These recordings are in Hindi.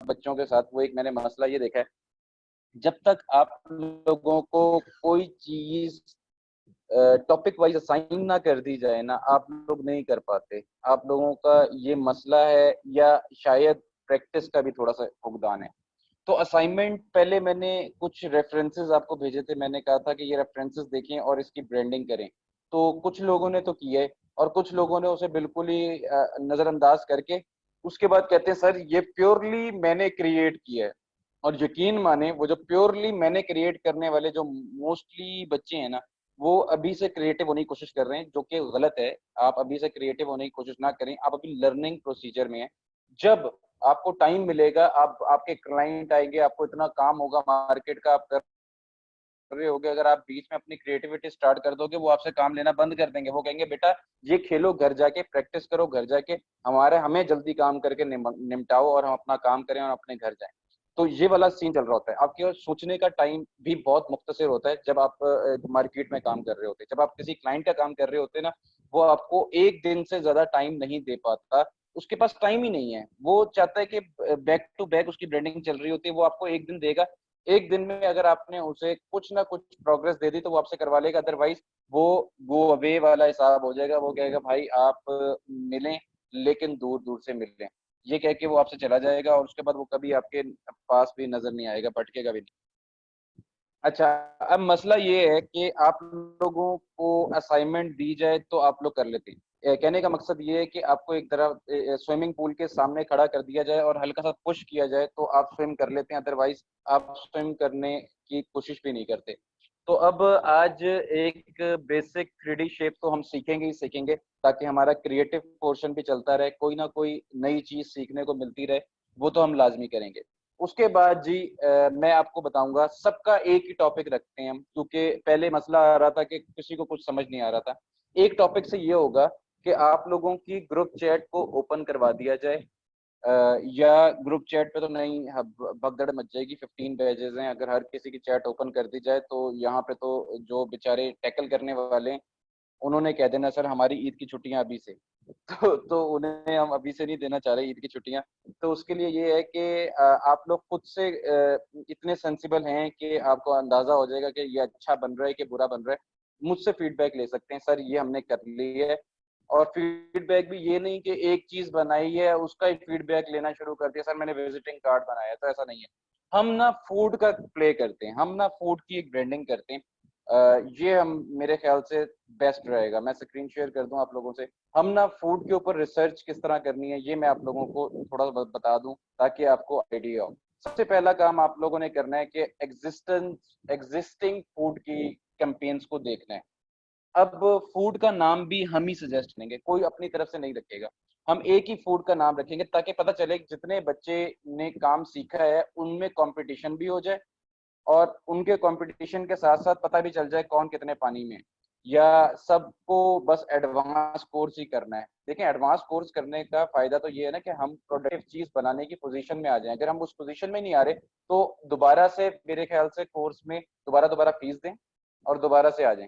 बच्चों के साथ, वो एक मैंने मसला ये देखा है, जब तक आप लोगों को कोई चीज टॉपिक वाइज असाइन ना कर दी जाए ना, आप लोग नहीं कर पाते। आप लोगों का ये मसला है, या शायद प्रैक्टिस का भी थोड़ा सा फुकदान है। तो असाइनमेंट पहले मैंने कुछ रेफरेंसेस आपको भेजे थे, मैंने कहा था कि ये रेफरेंसेस देखें और इसकी ब्रांडिंग करें। तो कुछ लोगों ने तो किया है, और कुछ लोगों ने उसे बिल्कुल ही नजरअंदाज करके उसके बाद कहते हैं सर ये प्योरली मैंने क्रिएट किया है। और यकीन माने, वो जो प्योरली मैंने क्रिएट करने वाले जो मोस्टली बच्चे हैं ना, वो अभी से क्रिएटिव होने की कोशिश कर रहे हैं, जो कि गलत है। आप अभी से क्रिएटिव होने की कोशिश ना करें, आप अभी लर्निंग प्रोसीजर में है। जब आपको टाइम मिलेगा, आप आपके क्लाइंट आएंगे, आपको इतना काम होगा मार्केट का, आप कर रहे होगे, अगर आप बीच में अपनी क्रिएटिविटी स्टार्ट कर दोगे, वो आपसे काम लेना बंद कर देंगे। वो कहेंगे बेटा ये खेलो, घर जाके प्रैक्टिस करो, घर जाके हमें जल्दी काम करके निपटाओ, और हम अपना काम करें और अपने घर जाएं। तो ये वाला सीन चल रहा होता है। आपके सोचने का टाइम भी बहुत मुख्तसर होता है जब आप मार्केट में काम कर रहे होते हैं। जब आप किसी क्लाइंट का काम कर रहे होते हैं ना, वो आपको एक दिन से ज्यादा टाइम नहीं दे पाता। उसके पास टाइम ही नहीं है। वो चाहता है कि बैक टू बैक उसकी ब्रांडिंग चल रही होती है, वो आपको एक दिन देगा। एक दिन में अगर आपने उसे कुछ ना कुछ प्रोग्रेस दे दी तो वो आपसे करवा लेगा, अदरवाइज वो गो अवे वाला हिसाब हो जाएगा। वो कहेगा भाई आप मिलें, लेकिन दूर दूर से मिलें, ये कह के वो आपसे चला जाएगा, और उसके बाद वो कभी आपके पास भी नजर नहीं आएगा, भटकेगा भी नहीं। अच्छा, अब मसला ये है कि आप लोगों को असाइनमेंट दी जाए तो आप लोग कर लेते हैं। कहने का मकसद ये है कि आपको एक तरफ स्विमिंग पूल के सामने खड़ा कर दिया जाए और हल्का सा पुश किया जाए तो आप स्विम कर लेते हैं, अदरवाइज आप स्विम करने की कोशिश भी नहीं करते। तो अब आज एक बेसिक 3D शेप तो हम सीखेंगे ही सीखेंगे, ताकि हमारा क्रिएटिव पोर्शन भी चलता रहे, कोई ना कोई नई चीज सीखने को मिलती रहे, वो तो हम लाजमी करेंगे। उसके बाद जी मैं आपको बताऊंगा, सबका एक ही टॉपिक रखते हैं हम, क्योंकि पहले मसला आ रहा था कि किसी को कुछ समझ नहीं आ रहा था। एक टॉपिक से ये होगा कि आप लोगों की ग्रुप चैट को ओपन करवा दिया जाए, या ग्रुप चैट पे तो नहीं, भगदड़ मच जाएगी। 15 पेजेस हैं, अगर हर किसी की चैट ओपन कर दी जाए तो यहाँ पे तो जो बेचारे टैकल करने वाले हैं, उन्होंने कह देना सर हमारी ईद की छुट्टियां अभी से। तो उन्हें हम अभी से नहीं देना चाह रहे ईद की छुट्टियां। तो उसके लिए ये है कि आप लोग खुद से इतने सेंसिबल हैं कि आपको अंदाजा हो जाएगा कि ये अच्छा बन रहा है कि बुरा बन रहा है। मुझसे फीडबैक ले सकते हैं, सर ये हमने कर ली है। और फीडबैक भी ये नहीं कि एक चीज बनाई है उसका ही फीडबैक लेना शुरू कर दिया, सर मैंने विजिटिंग कार्ड बनाया है, तो ऐसा नहीं है। हम ना फूड का प्ले करते हैं, हम ना फूड की एक ब्रांडिंग करते हैं। ये हम मेरे ख्याल से बेस्ट रहेगा। मैं स्क्रीन शेयर कर दूं आप लोगों से। हम ना फूड के ऊपर रिसर्च किस तरह करनी है ये मैं आप लोगों को थोड़ा बता दूं, ताकि आपको आइडिया हो। सबसे पहला काम आप लोगों ने करना है कि एग्जिस्टिंग फूड की कैंपेन्स को देखना है। अब फूड का नाम भी हम ही सजेस्ट करेंगे, कोई अपनी तरफ से नहीं रखेगा। हम एक ही फूड का नाम रखेंगे, ताकि पता चले कि जितने बच्चे ने काम सीखा है उनमें कंपटीशन भी हो जाए, और उनके कंपटीशन के साथ साथ पता भी चल जाए कौन कितने पानी में है। या सबको बस एडवांस कोर्स ही करना है। देखिए, एडवांस कोर्स करने का फायदा तो ये है ना कि हम प्रोडक्टिव चीज बनाने की पोजीशन में आ जाएं। अगर हम उस पोजीशन में नहीं आ रहे तो दोबारा से मेरे ख्याल से कोर्स में दोबारा दोबारा फीस दें और दोबारा से आ जाएं।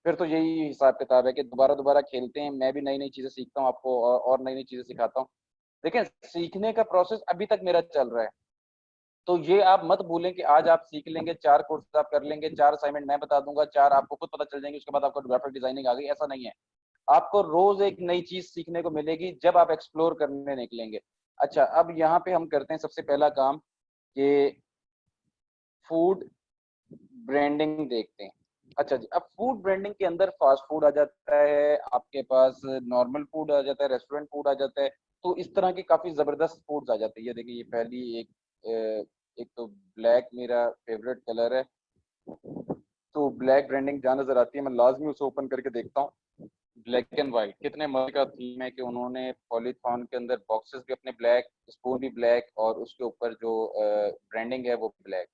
फिर तो यही हिसाब किताब है कि दोबारा दोबारा खेलते हैं, मैं भी नई नई चीजें सीखता हूँ आपको, और नई नई चीजें सिखाता हूँ। देखिए, सीखने का प्रोसेस अभी तक मेरा चल रहा है। तो ये आप मत भूलें कि आज आप सीख लेंगे, 4 कोर्स आप कर लेंगे, 4 असाइनमेंट मैं बता दूंगा, 4 आपको खुद पता चल जाएंगे, उसके बाद आपको ग्राफिक डिजाइनिंग आ गई, ऐसा नहीं है। आपको रोज एक नई चीज सीखने को मिलेगी जब आप एक्सप्लोर करने निकलेंगे। अच्छा, अब यहाँ पे हम करते हैं सबसे पहला काम कि फूड ब्रांडिंग देखते हैं। अच्छा जी, अब फूड ब्रांडिंग के अंदर फास्ट फूड आ जाता है, आपके पास नॉर्मल फूड आ जाता है, रेस्टोरेंट फूड आ जाता है। तो इस तरह के काफी जबरदस्त फूड्स आ जाते हैं। ये देखिए, ये पहली एक तो ब्लैक मेरा फेवरेट कलर है, तो ब्लैक ब्रांडिंग जहाँ नजर आती है मैं लाजमी उसे ओपन करके देखता हूँ। ब्लैक एंड व्हाइट कितने मजे का थीम है कि उन्होंने पॉलीथॉन के अंदर बॉक्सेस भी अपने ब्लैक, स्पून भी ब्लैक, और उसके ऊपर जो ब्रांडिंग है वो ब्लैक।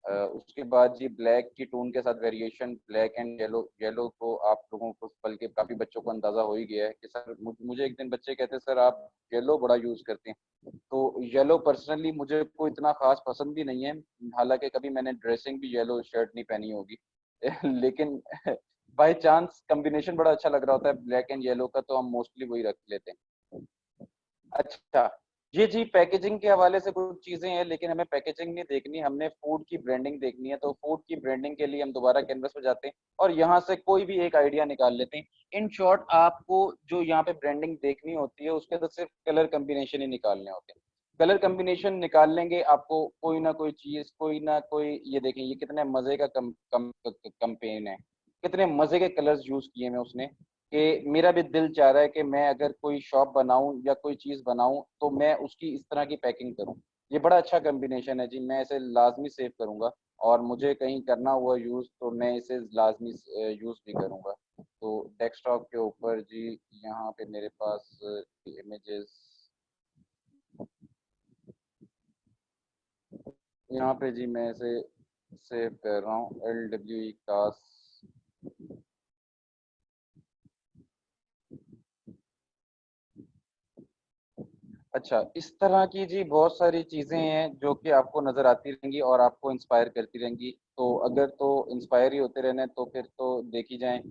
उसके बाद जी ब्लैक की टोन के साथ variation black and yellow. Yellow को आप लोगों को, बल्कि काफी बच्चों को अंदाजा हो ही गया है कि सर मुझे एक दिन बच्चे कहते हैं सर आप येलो बड़ा यूज करते हैं। तो येलो पर्सनली मुझे कोई इतना खास पसंद भी नहीं है, हालांकि कभी मैंने ड्रेसिंग भी येलो शर्ट नहीं पहनी होगी। लेकिन बाय चांस कॉम्बिनेशन बड़ा अच्छा लग रहा होता है ब्लैक एंड येलो का, तो हम मोस्टली वही रख लेते हैं। अच्छा, ये जी पैकेजिंग के हवाले से कुछ चीजें हैं, लेकिन हमें पैकेजिंग नहीं देखनी, हमने फूड की ब्रांडिंग देखनी है। तो फूड की ब्रांडिंग के लिए हम दोबारा कैनवस पे जाते हैं और यहाँ से कोई भी एक आइडिया निकाल लेते हैं। इन शॉर्ट आपको जो यहाँ पे ब्रांडिंग देखनी होती है उसके तो सिर्फ कलर कम्बिनेशन ही निकालने होते हैं। कलर कम्बिनेशन निकाल लेंगे, आपको कोई ना कोई चीज, कोई ना कोई, ये देखें ये कितने मजे का कंपेन है, कितने मजे के कलर्स यूज किए हैं उसने, कि मेरा भी दिल चाह रहा है कि मैं अगर कोई शॉप बनाऊं या कोई चीज बनाऊं तो मैं उसकी इस तरह की पैकिंग करूं। ये बड़ा अच्छा कॉम्बिनेशन है जी, मैं इसे लाजमी सेव करूंगा और मुझे कहीं करना हुआ यूज तो मैं इसे लाजमी यूज भी करूंगा। तो डेस्कटॉप के ऊपर जी यहाँ पे मेरे पास इमेजेस, यहाँ पे जी मैं इसे सेव कर रहा हूँ, LWE कास। अच्छा, इस तरह की जी बहुत सारी चीज़ें हैं जो कि आपको नज़र आती रहेंगी और आपको इंस्पायर करती रहेंगी। तो अगर तो इंस्पायर ही होते रहना है तो फिर तो देखी जाएँ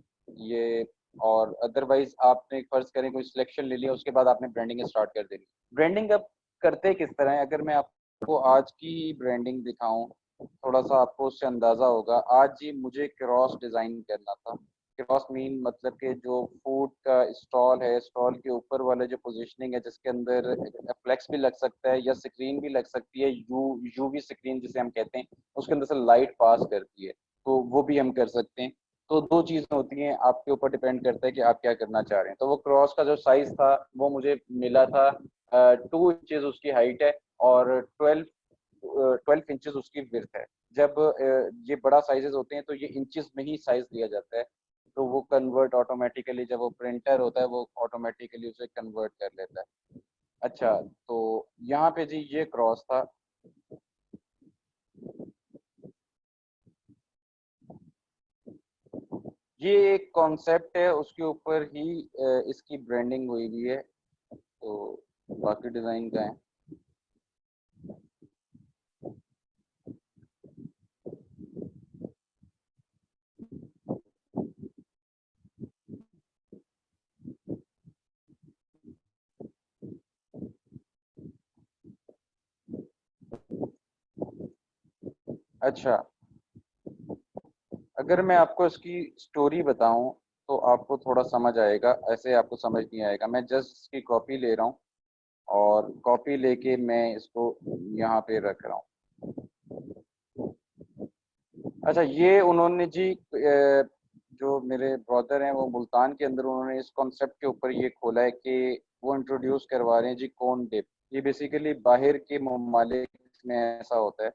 ये। और अदरवाइज़ आपने फ़र्ज़ करें कोई सिलेक्शन ले लिया, उसके बाद आपने ब्रांडिंग स्टार्ट कर देनी। ब्रांडिंग अब करते किस तरह है, अगर मैं आपको आज की ब्रांडिंग दिखाऊँ, थोड़ा-सा आपको उससे अंदाज़ा होगा। आज जी मुझे क्रॉस डिज़ाइन करना था। क्रॉस मीन मतलब कि जो फूड का स्टॉल है, स्टॉल के ऊपर वाला जो पोजीशनिंग है जिसके अंदर फ्लेक्स भी लग सकता है या स्क्रीन भी लग सकती है, यूवी स्क्रीन जिसे हम कहते हैं, उसके अंदर से लाइट पास करती है, तो वो भी हम कर सकते हैं। तो दो चीज़ें होती हैं, आपके ऊपर डिपेंड करता है कि आप क्या करना चाह रहे हैं। तो वो क्रॉस का जो साइज था वो मुझे मिला था, 2 इंचेस उसकी हाइट है और 12 इंचेस उसकी विड्थ है। जब ये बड़ा साइजेस होते हैं तो ये इंचेस में ही साइज दिया जाता है, तो वो कन्वर्ट ऑटोमेटिकली, जब वो प्रिंटर होता है वो ऑटोमेटिकली उसे कन्वर्ट कर लेता है। अच्छा, तो यहाँ पे जी ये क्रॉस था। ये एक कॉन्सेप्ट है, उसके ऊपर ही इसकी ब्रांडिंग हुई हुई है। तो बाकी डिज़ाइन का है। अच्छा, अगर मैं आपको इसकी स्टोरी बताऊं तो आपको थोड़ा समझ आएगा, ऐसे आपको समझ नहीं आएगा। मैं जस्ट इसकी कॉपी ले रहा हूँ और कॉपी लेके मैं इसको यहाँ पे रख रहा हूँ। अच्छा, ये उन्होंने जी जो मेरे ब्रदर हैं वो मुल्तान के अंदर उन्होंने इस कॉन्सेप्ट के ऊपर ये खोला है कि वो इंट्रोड्यूस करवा रहे हैं जी कॉर्न डिप। ये बेसिकली बाहर के ममालिक में ऐसा होता है।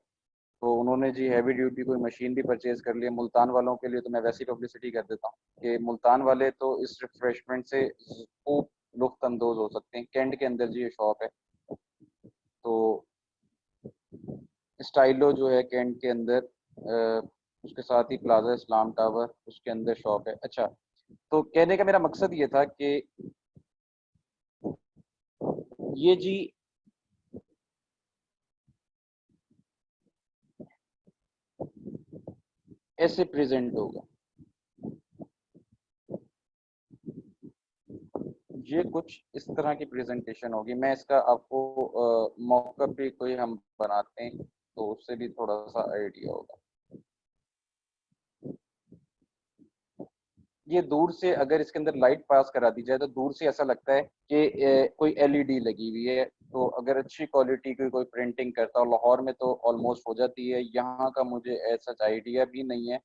तो उन्होंने जी हैवी ड्यूटी कोई मशीन भी परचेज कर लिया। मुल्तान वालों के लिए तो मैं वैसी पब्लिसिटी कर देता हूँ कि मुल्तान वाले तो इस रिफ्रेशमेंट से खूब लुत्फ अंदोज हो सकते हैं। कैंट के अंदर जी ये शॉप है। तो स्टाइलो जो है कैंट के अंदर, उसके साथ ही प्लाजा इस्लाम टावर उसके अंदर शॉप है। अच्छा, तो कहने का मेरा मकसद ये था कि ये जी ऐसे प्रेजेंट होगा। ये कुछ इस तरह की प्रेजेंटेशन होगी। मैं इसका आपको मौका पे कोई हम बनाते हैं तो उससे भी थोड़ा सा आइडिया होगा। ये दूर से अगर इसके अंदर लाइट पास करा दी जाए तो दूर से ऐसा लगता है कि कोई एलईडी लगी हुई है। तो अगर अच्छी क्वालिटी की कोई प्रिंटिंग करता है, लाहौर में तो ऑलमोस्ट हो जाती है, यहाँ का मुझे ऐसा आइडिया भी नहीं है।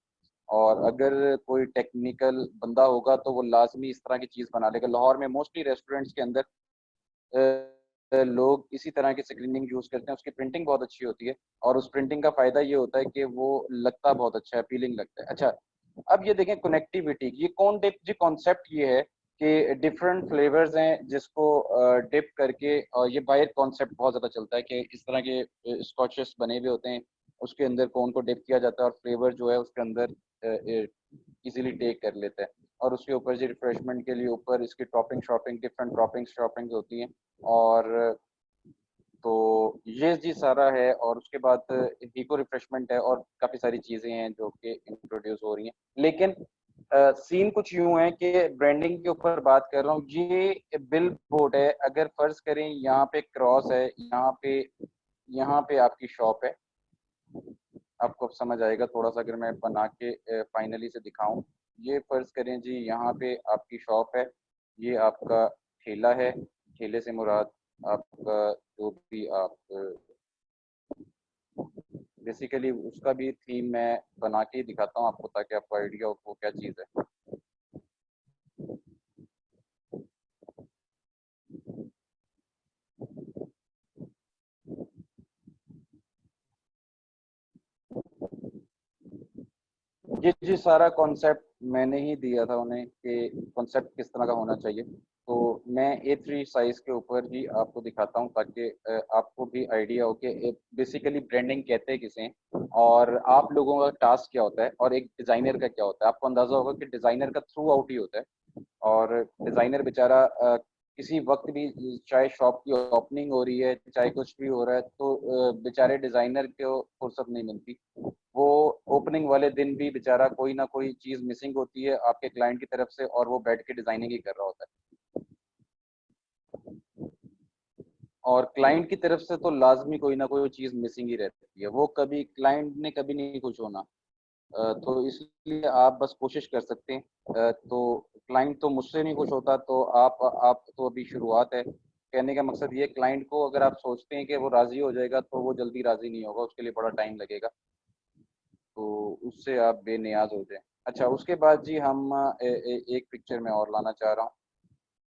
और अगर कोई टेक्निकल बंदा होगा तो वो लाजमी इस तरह की चीज़ बना लेगा। लाहौर में मोस्टली रेस्टोरेंट्स के अंदर लोग इसी तरह की स्क्रीनिंग यूज़ करते हैं, उसकी प्रिंटिंग बहुत अच्छी होती है और उस प्रिंटिंग का फ़ायदा ये होता है कि वो लगता बहुत अच्छा है, अपीलिंग लगता है। अच्छा, अब ये देखें कनेक्टिविटी, ये कौन डिप जी कॉन्सेप्ट ये है कि डिफरेंट फ्लेवर्स हैं जिसको डिप करके, और ये बाहर कॉन्सेप्ट बहुत ज़्यादा चलता है कि इस तरह के स्कॉचेस बने हुए होते हैं, उसके अंदर कोन को डिप किया जाता है और फ्लेवर जो है उसके अंदर इजीली टेक कर लेता है। और उसके ऊपर जी रिफ्रेशमेंट के लिए ऊपर इसकी topping shopping, different toppings shoppings होती हैं। और तो ये जी सारा है, और उसके बाद इको रिफ्रेशमेंट है और काफ़ी सारी चीज़ें हैं जो कि इंट्रोड्यूस हो रही हैं। लेकिन सीन कुछ यूं है कि ब्रांडिंग के ऊपर बात कर रहा हूँ। ये बिल बोर्ड है, अगर फर्ज करें यहाँ पे क्रॉस है, यहाँ पे आपकी शॉप है। आपको अब समझ आएगा थोड़ा सा अगर मैं बना के फाइनली से दिखाऊं। ये फर्ज करें जी, यहाँ पे आपकी शॉप है, ये आपका ठेला है। ठेले से मुराद आपका जो भी आप बेसिकली उसका भी थीम मैं बना के ही दिखाता हूँ आपको, ताकि आपको आइडिया हो वो क्या चीज़ है। जी जी, सारा कॉन्सेप्ट मैंने ही दिया था उन्हें कि कॉन्सेप्ट किस तरह का होना चाहिए। तो मैं A3 साइज के ऊपर ही आपको दिखाता हूँ, ताकि आपको भी आइडिया हो कि बेसिकली ब्रांडिंग कहते हैं किसे, और आप लोगों का टास्क क्या होता है और एक डिज़ाइनर का क्या होता है। आपको अंदाज़ा होगा कि डिज़ाइनर का थ्रू आउट ही होता है, और डिज़ाइनर बेचारा किसी वक्त भी, चाहे शॉप की ओपनिंग हो रही है, चाहे कुछ भी हो रहा है, तो बेचारे डिज़ाइनर को फुर्सत नहीं मिलती। वो ओपनिंग वाले दिन भी बेचारा कोई ना कोई चीज़ मिसिंग होती है आपके क्लाइंट की तरफ से, और वो बैठ के डिज़ाइनिंग ही कर रहा होता है। और क्लाइंट की तरफ से तो लाजमी कोई ना कोई चीज़ मिसिंग ही रहती है, वो कभी क्लाइंट ने कभी नहीं खुश होना। तो इसलिए आप बस कोशिश कर सकते हैं। तो क्लाइंट तो मुझसे नहीं खुश होता, तो आप तो अभी शुरुआत है। कहने का मकसद ये, क्लाइंट को अगर आप सोचते हैं कि वो राज़ी हो जाएगा, तो वो जल्दी राज़ी नहीं होगा, उसके लिए बड़ा टाइम लगेगा। तो उससे आप बेनियाज हो जाएं। अच्छा, उसके बाद जी हम एक पिक्चर में और लाना चाह रहा हूँ।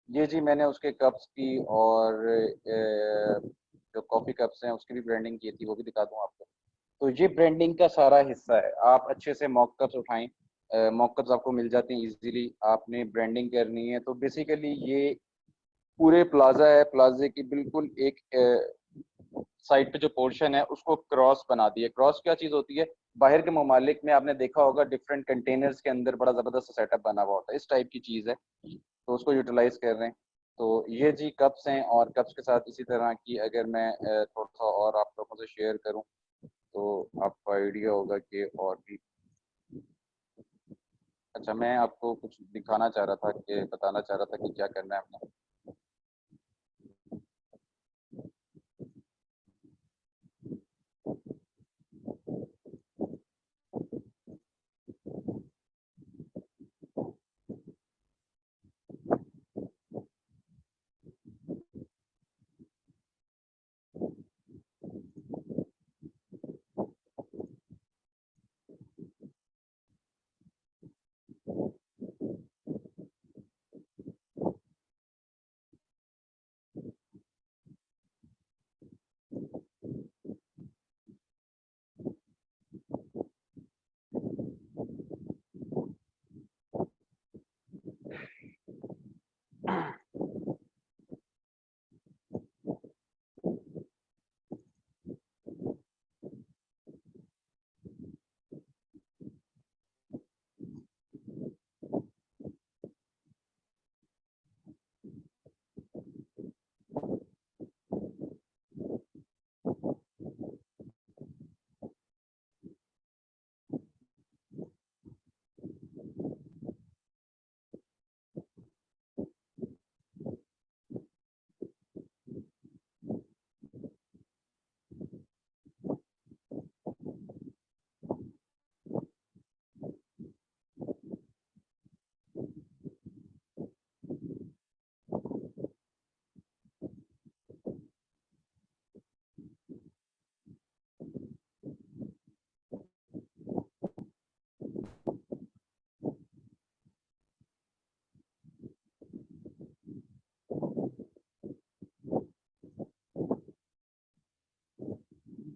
ये जी मैंने उसके कप्स की और जो कॉफ़ी कप्स हैं उसकी भी ब्रांडिंग की थी, वो भी दिखा दूँ आपको। तो ये ब्रांडिंग का सारा हिस्सा है। आप अच्छे से मॉक कप्स उठाएं, मॉक कप्स आपको मिल जाते हैं इजीली। आपने ब्रांडिंग करनी है तो बेसिकली ये पूरे प्लाजा है, प्लाजे की बिल्कुल एक साइड पे जो पोर्शन है उसको क्रॉस बना दिए। क्रॉस क्या चीज होती है? बाहर के ममालिक में आपने देखा होगा डिफरेंट कंटेनर्स के अंदर बड़ा जबरदस्त सेटअप बना हुआ होता है, इस टाइप की चीज है। तो उसको यूटिलाइज कर रहे हैं। तो ये जी कप्स हैं, और कप्स के साथ इसी तरह की अगर मैं थोड़ा सा और आप लोगों से शेयर करूं, तो आपको आइडिया होगा कि और भी। अच्छा, मैं आपको कुछ दिखाना चाह रहा था, कि बताना चाह रहा था कि क्या करना है हमने।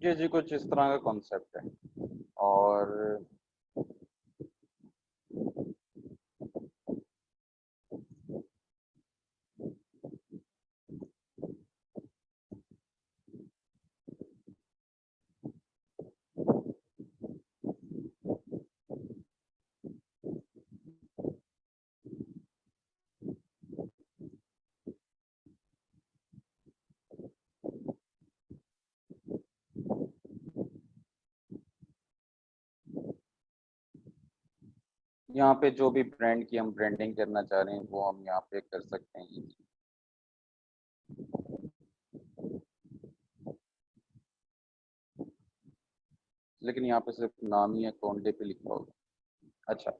जी जी, कुछ इस तरह का कॉन्सेप्ट है। और यहाँ पे जो भी ब्रांड की हम ब्रांडिंग करना चाह रहे हैं वो हम यहाँ पे कर सकते हैं। लेकिन यहाँ पे सिर्फ नाम ही है, कोंडे पे लिखा होगा। अच्छा,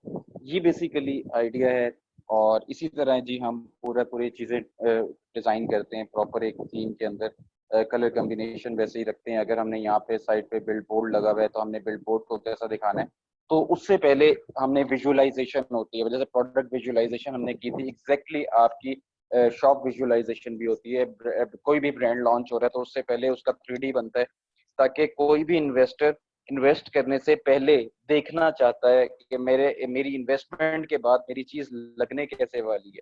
ये बेसिकली आइडिया है। और इसी तरह जी हम पूरी चीज़ें डिज़ाइन करते हैं प्रॉपर एक थीम के अंदर। कलर कॉम्बिनेशन वैसे ही रखते हैं। अगर हमने यहाँ पे साइड पे बिल्ड बोर्ड लगा हुआ है तो हमने बिल्ड बोर्ड को कैसा दिखाना है, तो उससे पहले हमने विजुअलाइजेशन होती है, जैसे प्रोडक्ट विजुअलाइजेशन हमने की थी, एग्जैक्टली आपकी शॉप विजुअलाइजेशन भी होती है। कोई भी ब्रांड लॉन्च हो रहा है तो उससे पहले उसका 3D बनता है, ताकि कोई भी इन्वेस्टर इन्वेस्ट करने से पहले देखना चाहता है कि मेरी इन्वेस्टमेंट के बाद मेरी चीज लगने कैसे वाली है।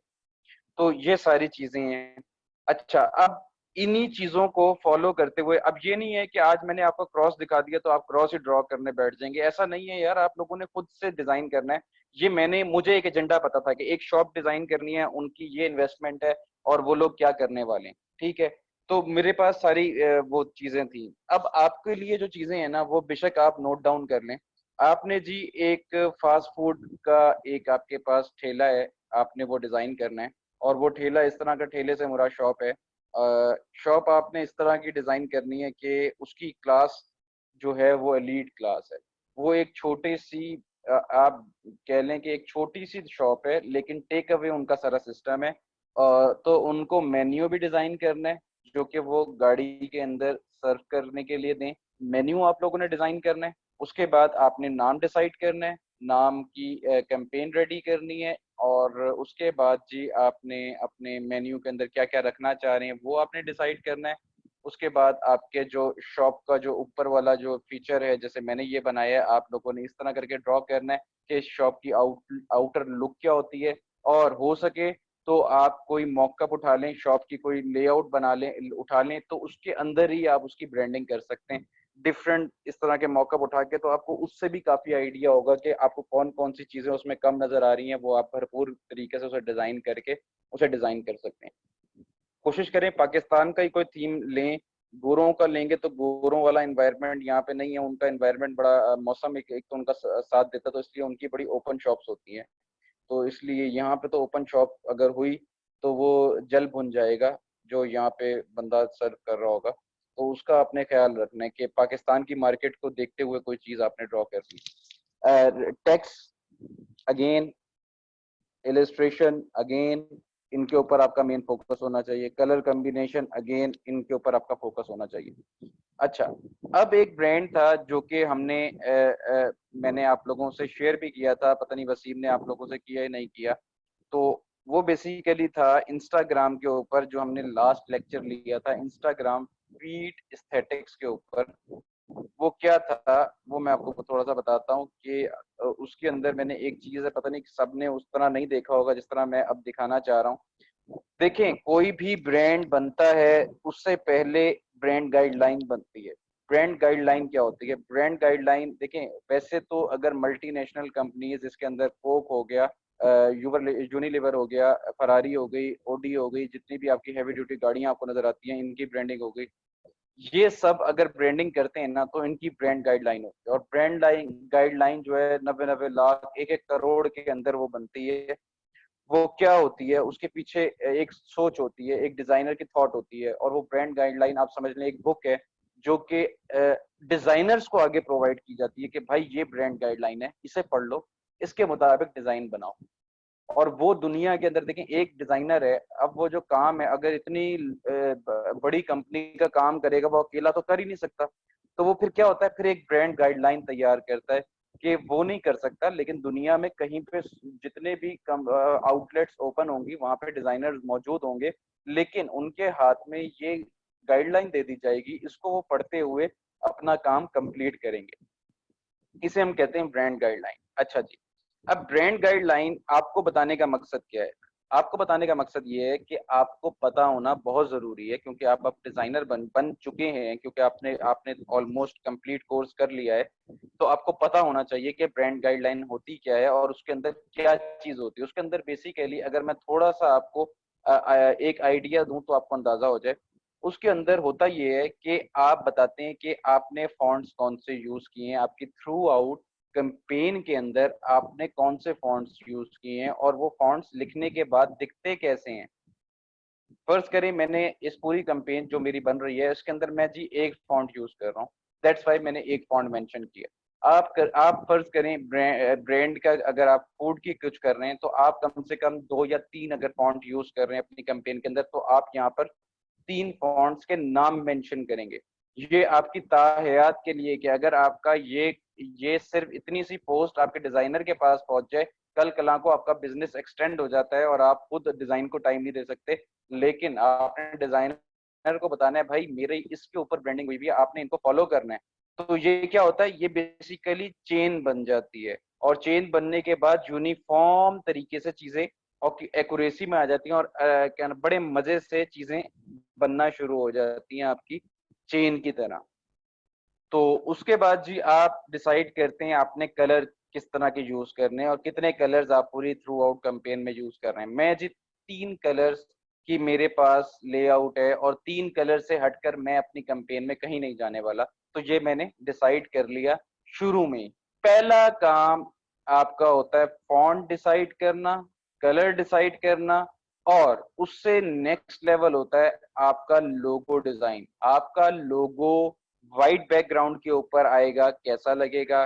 तो ये सारी चीजें हैं। अच्छा, अब इन्हीं चीजों को फॉलो करते हुए, अब ये नहीं है कि आज मैंने आपको क्रॉस दिखा दिया तो आप क्रॉस ही ड्रॉ करने बैठ जाएंगे, ऐसा नहीं है यार। आप लोगों ने खुद से डिजाइन करना है। ये मुझे एक एजेंडा पता था कि एक शॉप डिजाइन करनी है, उनकी ये इन्वेस्टमेंट है और वो लोग क्या करने वाले हैं, ठीक है। तो मेरे पास सारी वो चीजें थी। अब आपके लिए जो चीजें हैं ना, वो बेशक आप नोट डाउन कर लें। आपने जी एक फास्ट फूड का एक आपके पास ठेला है, आपने वो डिजाइन करना है। और वो ठेला इस तरह का, ठेले से मुरा शॉप है। शॉप आपने इस तरह की डिजाइन करनी है कि उसकी क्लास जो है वो एलीट क्लास है। वो एक छोटी सी आप कह लें कि एक छोटी सी शॉप है, लेकिन टेक अवे उनका सारा सिस्टम है। तो उनको मेन्यू भी डिजाइन करना है जो कि वो गाड़ी के अंदर सर्व करने के लिए दें। मेन्यू आप लोगों ने डिजाइन करना है। उसके बाद आपने नाम डिसाइड करना है, नाम की कैंपेन रेडी करनी है। और उसके बाद जी आपने अपने मेन्यू के अंदर क्या क्या रखना चाह रहे हैं वो आपने डिसाइड करना है। उसके बाद आपके जो शॉप का जो ऊपर वाला जो फीचर है, जैसे मैंने ये बनाया है, आप लोगों ने इस तरह करके ड्रॉ करना है कि शॉप की आउटर लुक क्या होती है। और हो सके तो आप कोई मॉकअप उठा लें, शॉप की कोई लेआउट बना लें, उठा लें, तो उसके अंदर ही आप उसकी ब्रांडिंग कर सकते हैं। डिफरेंट इस तरह के मॉकअप उठा के, तो आपको उससे भी काफी आइडिया होगा कि आपको कौन कौन सी चीजें उसमें कम नजर आ रही हैं, वो आप भरपूर तरीके से उसे डिजाइन करके उसे डिजाइन कर सकते हैं। कोशिश करें पाकिस्तान का ही कोई थीम लें। गोरों का लेंगे तो गोरों वाला एनवायरनमेंट यहाँ पे नहीं है। उनका एनवायरनमेंट बड़ा मौसम एक तो उनका साथ देता है, तो इसलिए उनकी बड़ी ओपन शॉप्स होती हैं। तो इसलिए यहाँ पे तो ओपन शॉप अगर हुई तो वो जल भुन जाएगा जो यहाँ पे बंदा सर्व कर रहा होगा। तो उसका आपने ख्याल रखना है कि पाकिस्तान की मार्केट को देखते हुए कोई चीज आपने ड्रॉ कर दी। टेक्स अगेन, इलिस्ट्रेशन अगेन, इनके ऊपर आपका मेन फोकस होना चाहिए। कलर कॉम्बिनेशन अगेन, इनके ऊपर आपका फोकस होना चाहिए। अच्छा, अब एक ब्रांड था जो कि मैंने आप लोगों से शेयर भी किया था, पता नहीं वसीम ने आप लोगों से किया या नहीं किया। तो वो बेसिकली था इंस्टाग्राम के ऊपर, जो हमने लास्ट लेक्चर लिया था इंस्टाग्राम फीड एस्थेटिक्स के ऊपर। वो क्या था वो मैं आपको थोड़ा सा बताता हूँ कि उसके अंदर मैंने एक चीज है, पता नहीं सबने उस तरह नहीं देखा होगा जिस तरह मैं अब दिखाना चाह रहा हूँ। देखें, कोई भी ब्रांड बनता है उससे पहले ब्रांड गाइडलाइन बनती है। ब्रांड गाइडलाइन क्या होती है? ब्रांड गाइडलाइन देखें, वैसे तो अगर मल्टीनेशनल कंपनीज जिसके अंदर कोक हो गया, यूनिलीवर हो गया, फरारी हो गई, ओडी हो गई, जितनी भी आपकी हैवी ड्यूटी गाड़ियां आपको नजर आती हैं, इनकी ब्रांडिंग हो गई। ये सब अगर ब्रांडिंग करते हैं ना तो इनकी ब्रांड गाइडलाइन होती है। और ब्रांड लाइन गाइडलाइन जो है 90-90 लाख 1-1 करोड़ के अंदर वो बनती है। वो क्या होती है? उसके पीछे एक सोच होती है, एक डिजाइनर की थॉट होती है। और वो ब्रांड गाइडलाइन आप समझ लें एक बुक है जो कि डिजाइनर्स को आगे प्रोवाइड की जाती है कि भाई ये ब्रांड गाइडलाइन है, इसे पढ़ लो, इसके मुताबिक डिजाइन बनाओ। और वो दुनिया के अंदर देखें, एक डिजाइनर है, अब वो जो काम है, अगर इतनी बड़ी कंपनी का काम करेगा वो अकेला तो कर ही नहीं सकता। तो वो फिर क्या होता है, फिर एक ब्रांड गाइडलाइन तैयार करता है कि वो नहीं कर सकता, लेकिन दुनिया में कहीं पे जितने भी आउटलेट्स ओपन होंगी वहां पे डिजाइनर्स मौजूद होंगे, लेकिन उनके हाथ में ये गाइडलाइन दे दी जाएगी, इसको वो पढ़ते हुए अपना काम कंप्लीट करेंगे। इसे हम कहते हैं ब्रांड गाइडलाइन। अच्छा जी, अब ब्रांड गाइडलाइन आपको बताने का मकसद क्या है? आपको बताने का मकसद ये है कि आपको पता होना बहुत जरूरी है, क्योंकि आप अब डिजाइनर बन चुके हैं, क्योंकि आपने आपने ऑलमोस्ट कंप्लीट कोर्स कर लिया है। तो आपको पता होना चाहिए कि ब्रांड गाइडलाइन होती क्या है और उसके अंदर क्या चीज होती है। उसके अंदर बेसिकली अगर मैं थोड़ा सा आपको एक आइडिया दूं तो आपको अंदाजा हो जाए। उसके अंदर होता ये है कि आप बताते हैं कि आपने फॉन्ट्स कौन से यूज किए हैं, आपकी थ्रू आउट कैंपेन के अंदर आपने कौन से फॉन्ट्स यूज किए हैं और वो फॉन्ट्स लिखने के बाद दिखते कैसे हैं। फर्ज करें मैंने इस पूरी कैंपेन जो मेरी बन रही है उसके अंदर मैं जी एक फॉन्ट यूज कर रहा हूँ, दैट्स वाई मैंने एक फॉन्ट मेंशन किया। आप फर्ज करें ब्रांड का अगर आप फूड की कुछ कर रहे हैं तो आप कम से कम 2 या 3 अगर फॉन्ट यूज कर रहे हैं अपनी कैंपेन के अंदर, तो आप यहाँ पर 3 फॉन्ट्स के नाम मेंशन करेंगे। ये आपकी ताहयात के लिए कि अगर आपका ये सिर्फ इतनी सी पोस्ट आपके डिजाइनर के पास पहुंच जाए, कल कला को आपका बिजनेस एक्सटेंड हो जाता है और आप खुद डिजाइन को टाइम नहीं दे सकते, लेकिन आपने डिजाइनर को बताना है भाई मेरे इसके ऊपर ब्रांडिंग हुई भी है, आपने इनको फॉलो करना है। तो ये क्या होता है, ये बेसिकली चेन बन जाती है और चेन बनने के बाद यूनिफॉर्म तरीके से चीजें और एक्यूरेसी में आ जाती हैं और क्या बड़े मजे से चीजें बनना शुरू हो जाती हैं आपकी चेन की तरह। तो उसके बाद जी आप डिसाइड करते हैं आपने कलर किस तरह के यूज करने हैं और कितने कलर्स आप पूरी थ्रू आउट कैंपेन में यूज कर रहे हैं। मैं जी 3 कलर्स की मेरे पास लेआउट है और 3 कलर से हटकर मैं अपनी कैंपेन में कहीं नहीं जाने वाला। तो ये मैंने डिसाइड कर लिया शुरू में ही। पहला काम आपका होता है फॉन्ट डिसाइड करना, कलर डिसाइड करना, और उससे नेक्स्ट लेवल होता है आपका लोगो डिजाइन। आपका लोगो व्हाइट बैकग्राउंड के ऊपर आएगा, कैसा लगेगा,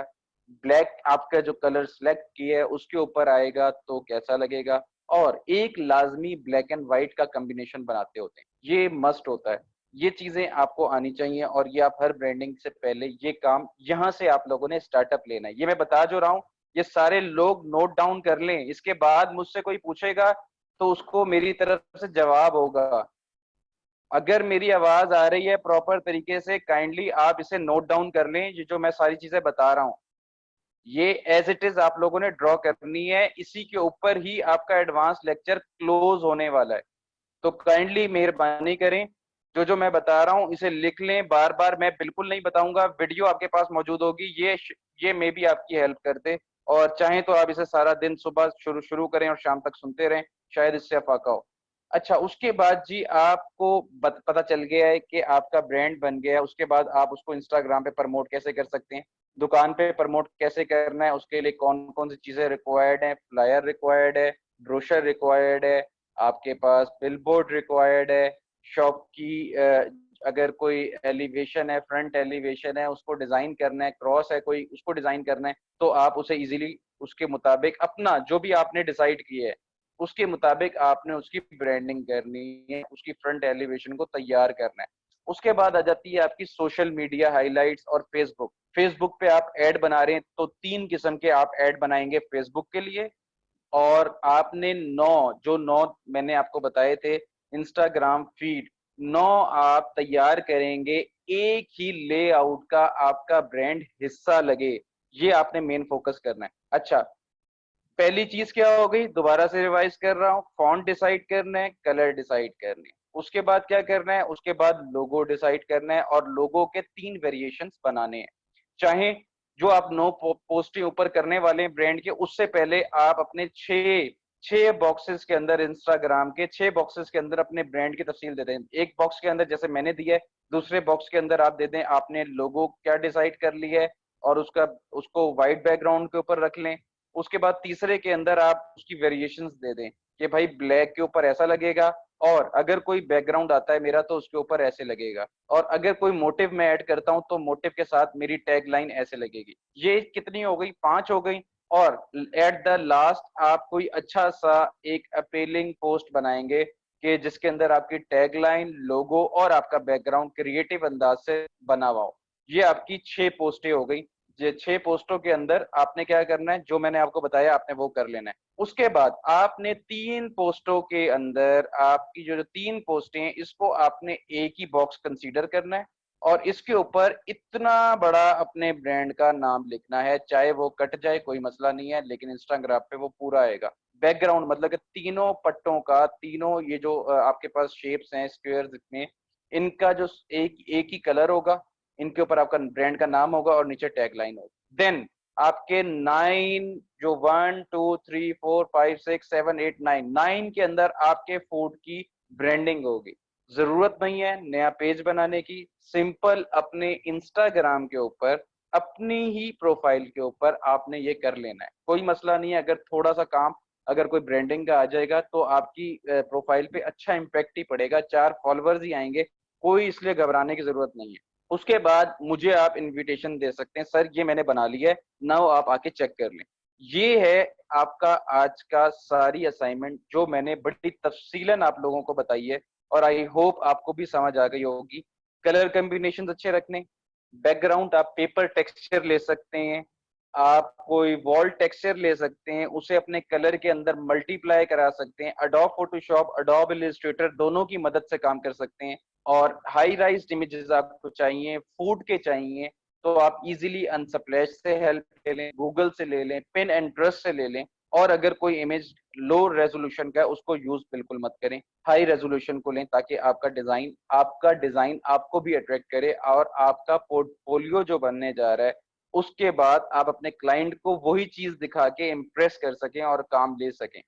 ब्लैक आपका जो कलर सिलेक्ट किया है उसके ऊपर आएगा तो कैसा लगेगा, और एक लाजमी ब्लैक एंड व्हाइट का कॉम्बिनेशन बनाते होते हैं, ये मस्ट होता है। ये चीजें आपको आनी चाहिए और ये आप हर ब्रांडिंग से पहले ये काम यहाँ से आप लोगों ने स्टार्टअप लेना है। ये मैं बता जो रहा हूँ ये सारे लोग नोट डाउन कर लें, इसके बाद मुझसे कोई पूछेगा तो उसको मेरी तरफ से जवाब होगा। अगर मेरी आवाज आ रही है प्रॉपर तरीके से, काइंडली आप इसे नोट डाउन कर लें, ये जो मैं सारी चीजें बता रहा हूँ ये एज इट इज आप लोगों ने ड्रॉ करनी है, इसी के ऊपर ही आपका एडवांस लेक्चर क्लोज होने वाला है। तो काइंडली मेहरबानी करें, जो जो मैं बता रहा हूँ इसे लिख लें। बार बार मैं बिल्कुल नहीं बताऊंगा, वीडियो आपके पास मौजूद होगी, ये मे भी आपकी हेल्प कर दे, और चाहे तो आप इसे सारा दिन सुबह शुरू शुरू करें और शाम तक सुनते रहें, शायद इससे अफाका हो। अच्छा, उसके बाद जी आपको पता चल गया है कि आपका ब्रांड बन गया है, उसके बाद आप उसको इंस्टाग्राम पे प्रमोट कैसे कर सकते हैं, दुकान पे प्रमोट कैसे करना है, उसके लिए कौन कौन सी चीजें रिक्वायर्ड है, फ्लायर रिक्वायर्ड है, ब्रोशर रिक्वायर्ड है, आपके पास बिलबोर्ड रिक्वायर्ड है, शॉप की अगर कोई एलिवेशन है, फ्रंट एलिवेशन है उसको डिजाइन करना है, क्रॉस है कोई उसको डिजाइन करना है, तो आप उसे इजीली उसके मुताबिक अपना जो भी आपने डिसाइड किया है उसके मुताबिक आपने उसकी ब्रांडिंग करनी है, उसकी फ्रंट एलिवेशन को तैयार करना है। उसके बाद आ जाती है आपकी सोशल मीडिया हाइलाइट्स और फेसबुक। फेसबुक पे आप ऐड बना रहे हैं तो 3 किस्म के आप ऐड बनाएंगे फेसबुक के लिए, और आपने 9 मैंने आपको बताए थे इंस्टाग्राम फीड, 9 आप तैयार करेंगे एक ही लेआउट का आपका ब्रांड हिस्सा लगे। ये आपने मेन फोकस करना है। अच्छा, पहली चीज क्या हो गई, दोबारा से रिवाइज कर रहा हूँ, फॉन्ट डिसाइड करना है, कलर डिसाइड करने है, उसके बाद क्या करना है, उसके बाद लोगो डिसाइड करना है और लोगो के 3 वेरिएशंस बनाने हैं। चाहे जो आप 9 पोस्टें ऊपर करने वाले हैं ब्रांड के, उससे पहले आप अपने 6 बॉक्सेस के अंदर, इंस्टाग्राम के 6 बॉक्सेस के अंदर अपने ब्रांड की तफसील दे दें। एक बॉक्स के अंदर जैसे मैंने दिया है, दूसरे बॉक्स के अंदर आप दे दें आपने लोगो क्या डिसाइड कर लिया है और उसको व्हाइट बैकग्राउंड के ऊपर रख लें। उसके बाद तीसरे के अंदर आप उसकी वेरिएशंस दे दें कि भाई ब्लैक के ऊपर ऐसा लगेगा, और अगर कोई बैकग्राउंड आता है मेरा तो उसके ऊपर ऐसे लगेगा, और अगर कोई मोटिव मैं ऐड करता हूं तो मोटिव के साथ मेरी टैग लाइन ऐसे लगेगी। ये कितनी हो गई, 5 हो गई। और एट द लास्ट आप कोई अच्छा सा एक अपीलिंग पोस्ट बनाएंगे कि जिसके अंदर आपकी टैग लाइन, लोगो और आपका बैकग्राउंड क्रिएटिव अंदाज से बना हुआ हो। ये आपकी 6 पोस्टें हो गई। ये 6 पोस्टों के अंदर आपने क्या करना है, जो मैंने आपको बताया आपने वो कर लेना है। उसके बाद आपने 3 पोस्टों के अंदर आपकी जो 3 पोस्टें हैं इसको आपने एक ही बॉक्स कंसीडर करना है और इसके ऊपर इतना बड़ा अपने ब्रांड का नाम लिखना है, चाहे वो कट जाए कोई मसला नहीं है, लेकिन इंस्टाग्राम पे वो पूरा आएगा। बैकग्राउंड मतलब कि तीनों पट्टों का, तीनों ये जो आपके पास शेप्स हैं स्क्वायर में, इनका जो एक एक ही कलर होगा, इनके ऊपर आपका ब्रांड का नाम होगा और नीचे टैग लाइन होगी। देन आपके 9 जो 1 2 3 4 5 6 7 8 9 के अंदर आपके फूड की ब्रांडिंग होगी। जरूरत नहीं है नया पेज बनाने की, सिंपल अपने इंस्टाग्राम के ऊपर अपनी ही प्रोफाइल के ऊपर आपने ये कर लेना है, कोई मसला नहीं है। अगर थोड़ा सा काम अगर कोई ब्रांडिंग का आ जाएगा तो आपकी प्रोफाइल पे अच्छा इम्पैक्ट ही पड़ेगा, 4 फॉलोअर्स ही आएंगे, कोई इसलिए घबराने की जरूरत नहीं है। उसके बाद मुझे आप इनविटेशन दे सकते हैं, सर ये मैंने बना लिया है, नाउ आप आके चेक कर लें। ये है आपका आज का सारी असाइनमेंट जो मैंने बड़ी तफसीलन आप लोगों को बताई है, और आई होप आपको भी समझ आ गई होगी। कलर कॉम्बिनेशन अच्छे रखने, बैकग्राउंड आप पेपर टेक्सचर ले सकते हैं, आप कोई वॉल टेक्सचर ले सकते हैं, उसे अपने कलर के अंदर मल्टीप्लाई करा सकते हैं। अडोब फोटोशॉप, अडोब इलस्ट्रेटर दोनों की मदद से काम कर सकते हैं। और हाई राइज्ड इमेजेस आपको चाहिए, फूड के चाहिए, तो आप इजीली अनस्प्लैश से हेल्प ले लें, गूगल से ले लें, पिन एंड ट्रस्ट से ले लें। और अगर कोई इमेज लो रेजोल्यूशन का है उसको यूज बिल्कुल मत करें, हाई रेजोल्यूशन को लें, ताकि आपका डिजाइन आपको भी अट्रैक्ट करे और आपका पोर्टफोलियो जो बनने जा रहा है उसके बाद आप अपने क्लाइंट को वही चीज दिखा के इम्प्रेस कर सकें और काम ले सकें।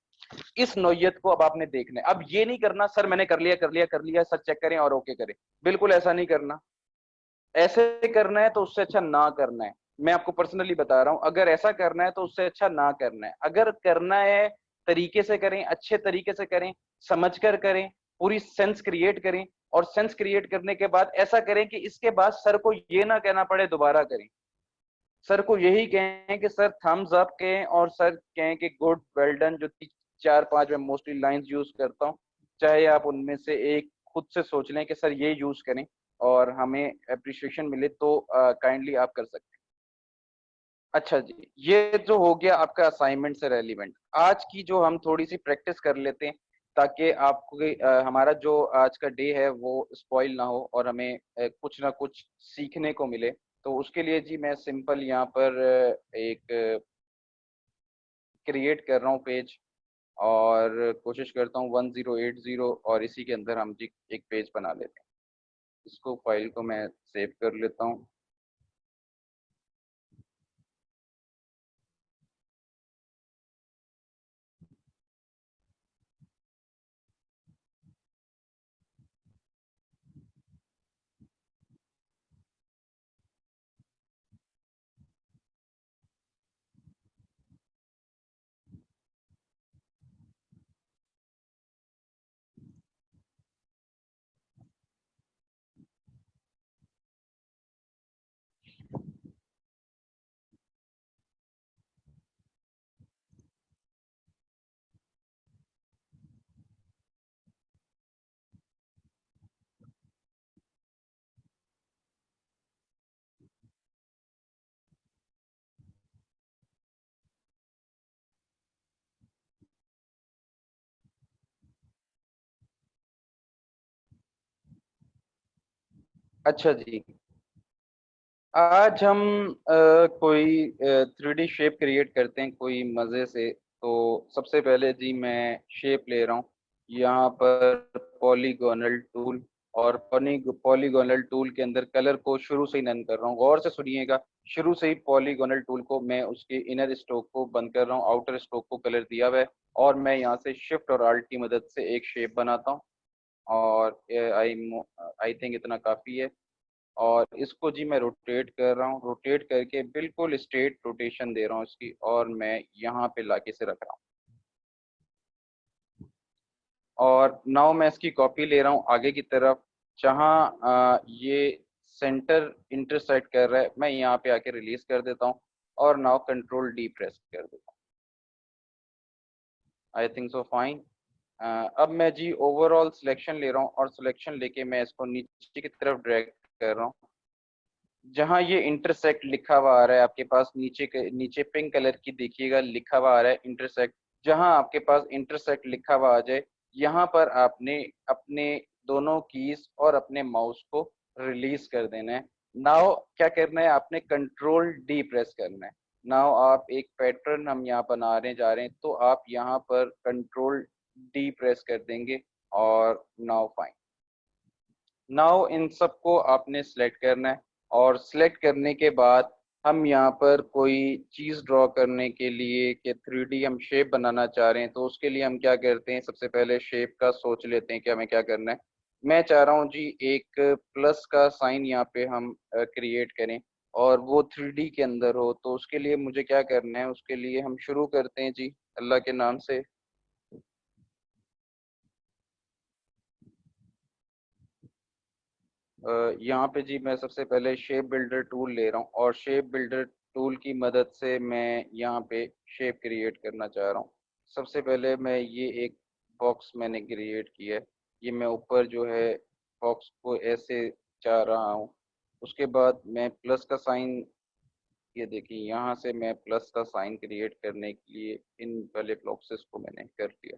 इस नौयत को अब आपने देखना है। अब ये नहीं करना सर मैंने कर लिया सर चेक करें और ओके करें, बिल्कुल ऐसा नहीं करना। ऐसे करना है तो उससे अच्छा ना करना है। मैं आपको पर्सनली बता रहा हूं, अगर ऐसा करना है तो उससे अच्छा ना करना है। अगर करना है तरीके से करें, अच्छे तरीके से करें, समझ कर करें, पूरी सेंस क्रिएट करें। और सेंस क्रिएट करने के बाद ऐसा करें कि इसके बाद सर को ये ना कहना पड़े दोबारा करें, सर को यही कहें कि सर थम्स अप कहें, और सर कहें कि गुड, वेल डन, जो 4-5 मैं मोस्टली लाइंस यूज करता हूँ। चाहे आप उनमें से एक खुद से सोच लें कि सर ये यूज करें और हमें अप्रिशिएशन मिले, तो काइंडली आप कर सकते हैं। अच्छा जी, ये जो हो गया आपका असाइनमेंट से रेलिवेंट। आज की जो हम थोड़ी सी प्रैक्टिस कर लेते हैं, ताकि आपको हमारा जो आज का डे है वो स्पॉइल ना हो और हमें कुछ ना कुछ सीखने को मिले। तो उसके लिए जी मैं सिंपल यहाँ पर एक क्रिएट कर रहा हूँ पेज, और कोशिश करता हूँ 1080, और इसी के अंदर हम जी एक पेज बना लेते हैं। इसको फाइल को मैं सेव कर लेता हूँ। अच्छा जी, आज हम कोई 3D शेप क्रिएट करते हैं कोई मज़े से। तो सबसे पहले जी मैं शेप ले रहा हूँ यहाँ पर पॉलीगोनल टूल, और पॉलीगोनल टूल के अंदर कलर को शुरू से ही नन कर रहा हूँ, गौर से सुनिएगा। शुरू से ही पॉलीगोनल टूल को मैं उसके इनर स्ट्रोक को बंद कर रहा हूँ, आउटर स्ट्रोक को कलर दिया हुआ है, और मैं यहाँ से शिफ्ट और आल्ट की मदद से एक शेप बनाता हूँ। और आई आई थिंक इतना काफ़ी है। और इसको जी मैं रोटेट कर रहा हूँ, रोटेट करके बिल्कुल स्ट्रेट रोटेशन दे रहा हूँ इसकी, और मैं यहाँ पे लाके से रख रहा हूँ। और नाउ मैं इसकी कॉपी ले रहा हूँ आगे की तरफ, जहाँ ये सेंटर इंटरसेक्ट कर रहा है, मैं यहाँ पे आके रिलीज कर देता हूँ, और नाउ कंट्रोल डी प्रेस कर देता हूँ। I think so fine. अब मैं जी ओवरऑल सिलेक्शन ले रहा हूँ, और सिलेक्शन लेके मैं इसको नीचे की तरफ ड्रैग कर रहा हूँ। जहां ये इंटरसेक्ट लिखा हुआ आ रहा है आपके पास, नीचे पिंक कलर की देखिएगा लिखा हुआ आ रहा है इंटरसेक्ट। जहां आपके पास इंटरसेक्ट लिखा हुआ आ जाए, यहाँ पर आपने अपने दोनों कीज और अपने माउस को रिलीज कर देना है। नाउ क्या करना है, आपने कंट्रोल डी प्रेस करना है। नाउ आप एक पैटर्न हम यहाँ बनाने जा रहे हैं, तो आप यहाँ पर कंट्रोल डी प्रेस कर देंगे, और नाउ फाइन। नाउ इन सबको आपने सिलेक्ट करना है, और सिलेक्ट करने के बाद हम यहाँ पर कोई चीज़ ड्रॉ करने के लिए कि 3D हम शेप बनाना चाह रहे हैं, तो उसके लिए हम क्या करते हैं, सबसे पहले शेप का सोच लेते हैं कि हमें क्या करना है। मैं चाह रहा हूँ जी एक प्लस का साइन यहाँ पे हम क्रिएट करें, और वो 3D के अंदर हो। तो उसके लिए मुझे क्या करना है, उसके लिए हम शुरू करते हैं जी अल्लाह के नाम से। यहाँ पे जी मैं सबसे पहले शेप बिल्डर टूल ले रहा हूँ, और शेप बिल्डर टूल की मदद से मैं यहाँ पे शेप क्रिएट करना चाह रहा हूँ। सबसे पहले मैं ये एक बॉक्स मैंने क्रिएट किया है। ये मैं ऊपर जो है बॉक्स को ऐसे चाह रहा हूँ। उसके बाद मैं प्लस का साइन, ये देखिए यहाँ से मैं प्लस का साइन क्रिएट करने के लिए इन वाले ब्लॉक्सेस को मैंने कर लिया।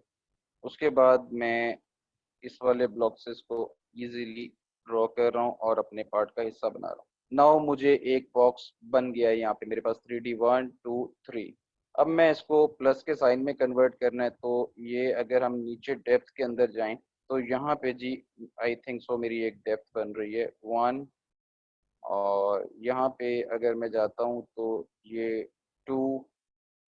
उसके बाद मैं इस वाले ब्लॉक्सेस को इजीली ड्रॉ कर रहा हूँ और अपने पार्ट का हिस्सा बना रहा हूँ। नाउ मुझे एक बॉक्स बन गया है यहाँ पे मेरे पास 3D 1 2 3। अब मैं इसको प्लस के साइन में कन्वर्ट करना है, तो ये अगर हम नीचे डेप्थ के अंदर जाएं तो यहाँ पे जी आई थिंक सो मेरी एक डेप्थ बन रही है 1। और यहाँ पे अगर मैं जाता हूँ तो ये 2।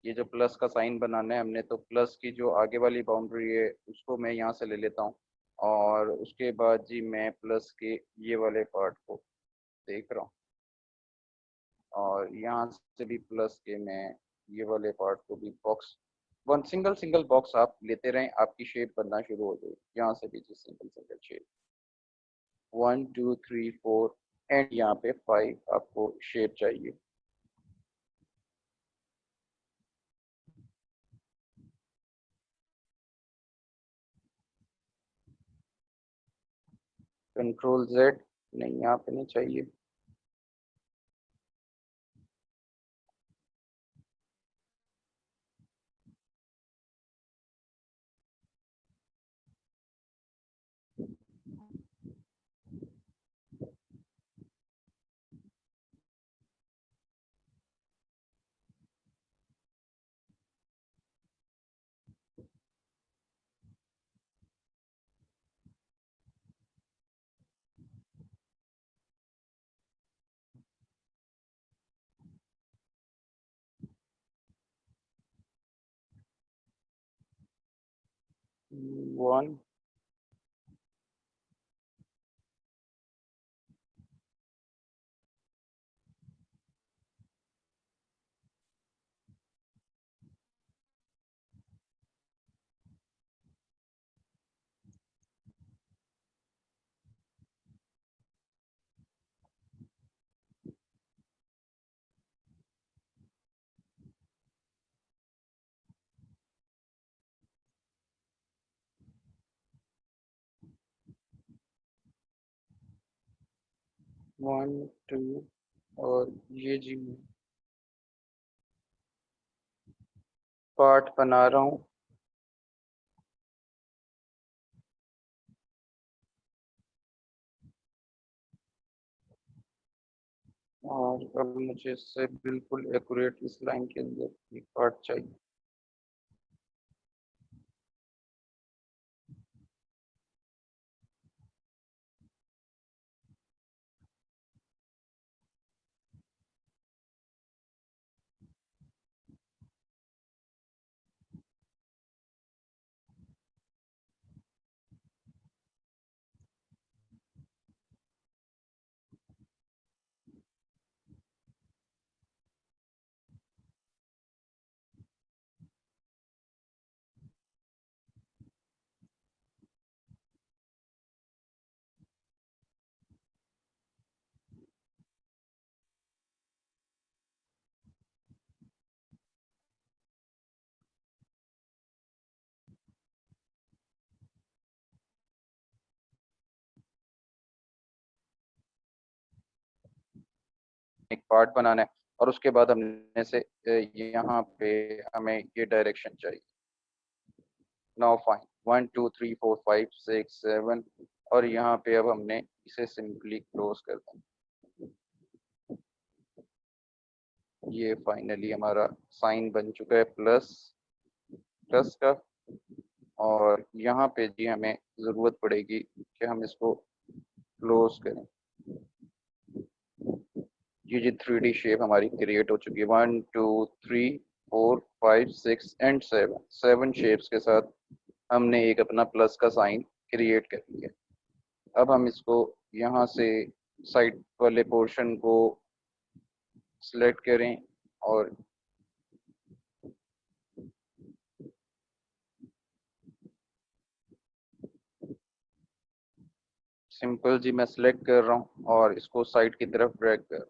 ये जो प्लस का साइन बनाना है हमने, तो प्लस की जो आगे वाली बाउंड्री है उसको मैं यहाँ से ले लेता हूँ। और उसके बाद जी मैं प्लस के ये वाले पार्ट को देख रहा हूँ, और यहाँ से भी प्लस के मैं ये वाले पार्ट को भी box, one single single box आप लेते रहें, आपकी शेप बनना शुरू हो जाएगी। यहाँ से भी जी सिंगल सिंगल शेप 1 2 3 4 एंड यहाँ पे 5 आपको शेप चाहिए। Ctrl Z, नहीं यहाँ पे नहीं चाहिए। 1 1 2। और ये जी मैं पार्ट बना रहा हूँ। और अब मुझे इससे बिल्कुल एक्यूरेट इस लाइन के अंदर एक पार्ट चाहिए। एक पार्ट बनाना है, और उसके बाद हमने से यहाँ पे हमें ये डायरेक्शन चाहिए। Now fine 1 2 3 4 5 6 7। और यहाँ पे अब हमने इसे सिंपली क्लोज कर दें। ये फाइनली हमारा साइन बन चुका है प्लस प्लस का। और यहाँ पे जी हमें ज़रूरत पड़ेगी कि हम इसको क्लोज करें। ये जी 3D शेप हमारी क्रिएट हो चुकी है। 1 2 3 4 5 6 एंड 7 शेप्स के साथ हमने एक अपना प्लस का साइन क्रिएट कर लिया। अब हम इसको यहाँ से साइड वाले पोर्शन को सिलेक्ट करें और सिंपल जी मैं सिलेक्ट कर रहा हूँ और इसको साइड की तरफ ड्रैग कर।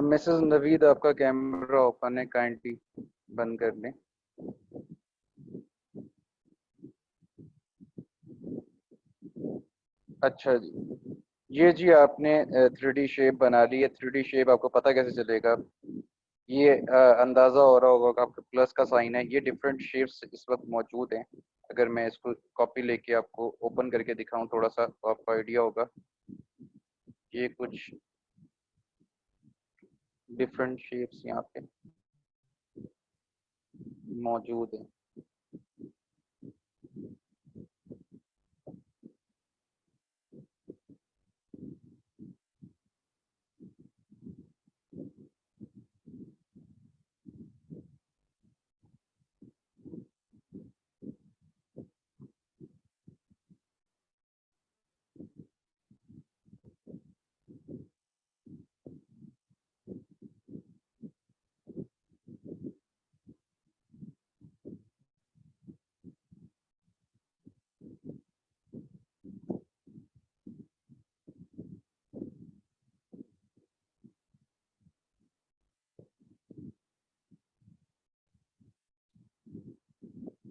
मिसेस नवीद आपका कैमरा ओपन है, काइंडली बंद कर लें। अच्छा जी, ये जी आपने 3D शेप बना ली है। 3D शेप आपको पता कैसे चलेगा? ये अंदाज़ा हो रहा होगा कि आपके प्लस का साइन है। ये डिफरेंट शेप्स इस वक्त मौजूद हैं। अगर मैं इसको कॉपी लेके आपको ओपन करके दिखाऊं थोड़ा सा तो आपको आइडिया होगा। ये कुछ डिफरेंट शेप्स यहाँ पे मौजूद हैं।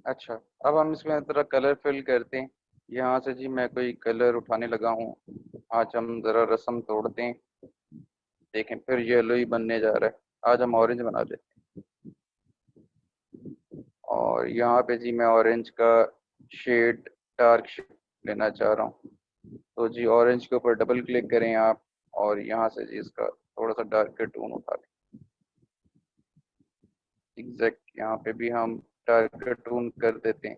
अच्छा, अब हम इसमें ज़रा कलर फिल करते हैं। यहाँ से जी मैं कोई कलर उठाने लगा हूँ। आज हम ज़रा रस्म तोड़ते हैं। देखें, फिर येलो ही बनने जा रहा है। आज हम ऑरेंज बना लेते हैं। और यहाँ पे जी मैं ऑरेंज का शेड, डार्क शेड लेना चाह रहा हूँ। तो जी ऑरेंज के ऊपर डबल क्लिक करें आप और यहाँ से जी इसका थोड़ा सा डार्क टोन उठा लें। एग्जैक्ट यहाँ पे भी हम डार्क टोन कर देते हैं।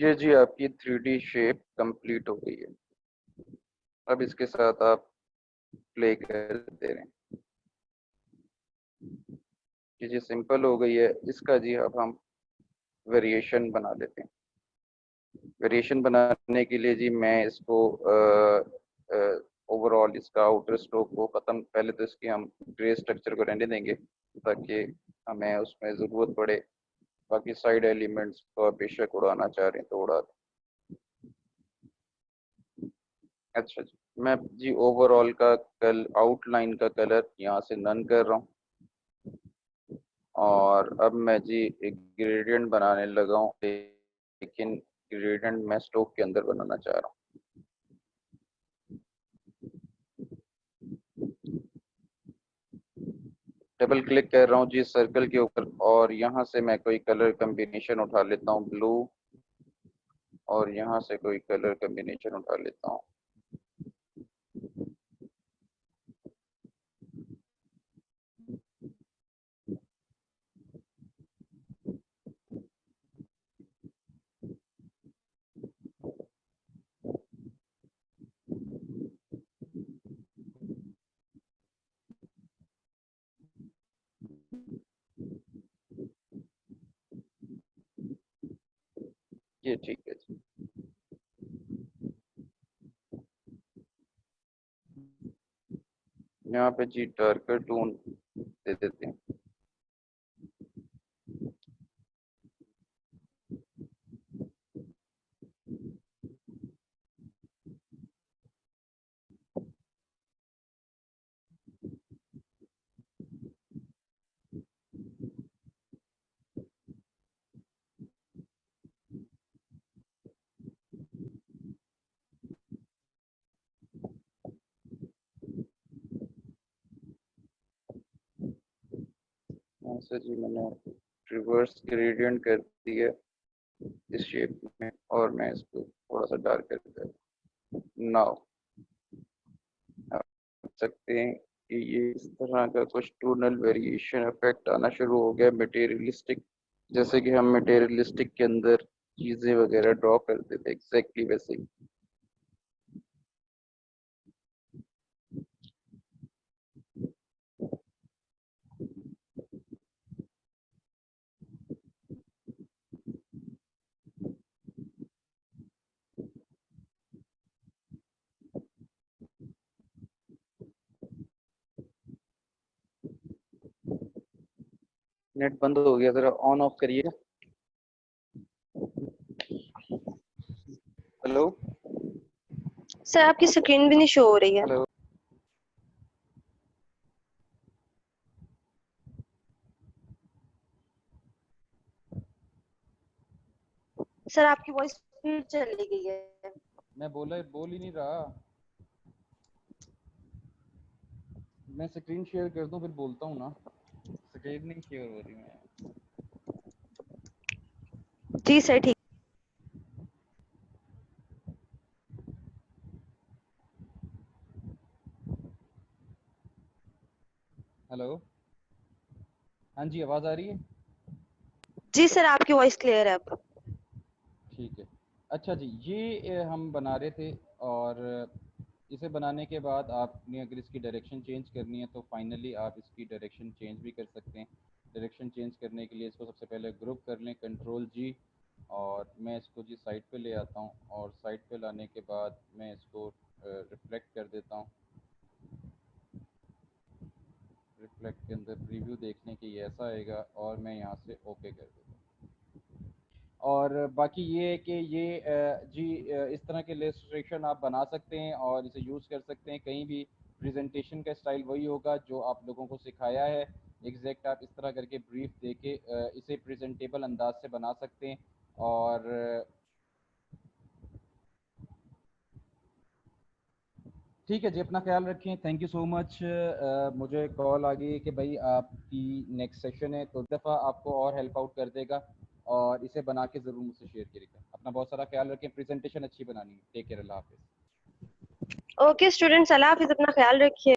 ये जी आपकी 3D शेप कंप्लीट हो गई है। अब इसके साथ आप प्ले कर दे रहे हैं। ये जी सिंपल हो गई है। इसका जी अब हम वेरिएशन बना लेते हैं। वेरिएशन बनाने के लिए जी मैं इसको ओवरऑल इसका आउटर स्ट्रोक को ख़त्म, पहले तो इसकी हम ग्रे स्ट्रक्चर को रहने देंगे ताकि हमें उसमें ज़रूरत पड़े। बाकी साइड एलिमेंट्स को आप बेशक उड़ाना चाह रहे हैं तो उड़ा दें। अच्छा जी, मैं जी ओवरऑल का आउटलाइन का कलर यहाँ से नन कर रहा हूँ। और अब मैं जी एक ग्रेडियंट बनाने लगा हूँ, लेकिन ग्रेडियंट मैं स्ट्रोक के अंदर बनाना चाह रहा हूँ। डबल क्लिक कर रहा हूँ जी सर्कल के ऊपर और यहाँ से मैं कोई कलर कम्बिनेशन उठा लेता हूँ, ब्लू। और यहाँ से कोई कलर कम्बिनेशन उठा लेता हूँ। ये ठीक है जी। यहाँ पे जी डार्कर टोन दे देते हैं। यहाँ से जी मैंने रिवर्स ग्रेडियंट कर दिया इस शेप में, और मैं इसको थोड़ा सा डार्क कर दिया। नाउ आप देख सकते हैं कि ये इस तरह का कुछ टोनल वेरिएशन इफेक्ट आना शुरू हो गया मटेरियलिस्टिक, जैसे कि हम मटेरियलिस्टिक के अंदर चीजें वगैरह ड्रॉ करते थे, एग्जैक्टली वैसे ही। नेट बंद हो गया, जरा ऑन ऑफ करिएगा। हेलो सर आपकी स्क्रीन भी नहीं शो हो रही है। हेलो। सर आपकी वॉइस फिर चली गई है। मैं बोल ही नहीं रहा। मैं स्क्रीन शेयर कर दूं फिर बोलता हूँ ना। स्क्रीन नहीं शेयर हो रही है। जी सर ठीक। हेलो, हाँ जी, आवाज आ रही है? जी सर आपकी वॉइस क्लियर है अब। ठीक है। अच्छा जी, ये हम बना रहे थे, और इसे बनाने के बाद आपने अगर इसकी डायरेक्शन चेंज करनी है तो फाइनली आप इसकी डायरेक्शन चेंज भी कर सकते हैं। डायरेक्शन चेंज करने के लिए इसको सबसे पहले ग्रुप कर लें, कंट्रोल जी, और मैं इसको जी साइड पे ले आता हूँ, और साइड पे लाने के बाद मैं इसको रिफ्लेक्ट कर देता हूँ। रिफ्लेक्ट के अंदर प्रीव्यू देखने के ये ऐसा आएगा, और मैं यहाँ से ओके कर देता हूँ। और बाकी ये है कि ये जी इस तरह के इलस्ट्रेशन आप बना सकते हैं और इसे यूज़ कर सकते हैं कहीं भी। प्रेजेंटेशन का स्टाइल वही होगा जो आप लोगों को सिखाया है एग्जैक्ट। आप इस तरह करके ब्रीफ दे के इसे प्रेजेंटेबल अंदाज से बना सकते हैं। और ठीक है जी, अपना ख्याल रखें। Thank you so much. मुझे कॉल आ गई कि भाई आपकी नेक्स्ट सेशन है, तो दफ़ा आपको और हेल्प आउट कर देगा, और इसे बना के ज़रूर मुझसे शेयर करिएगा। अपना बहुत सारा ख्याल रखें, प्रेजेंटेशन अच्छी बनानी है। टेक केयर, अल्लाह हाफिज़। ओके स्टूडेंट्स, अल्लाह हाफिज़, अपना ख्याल रखिए।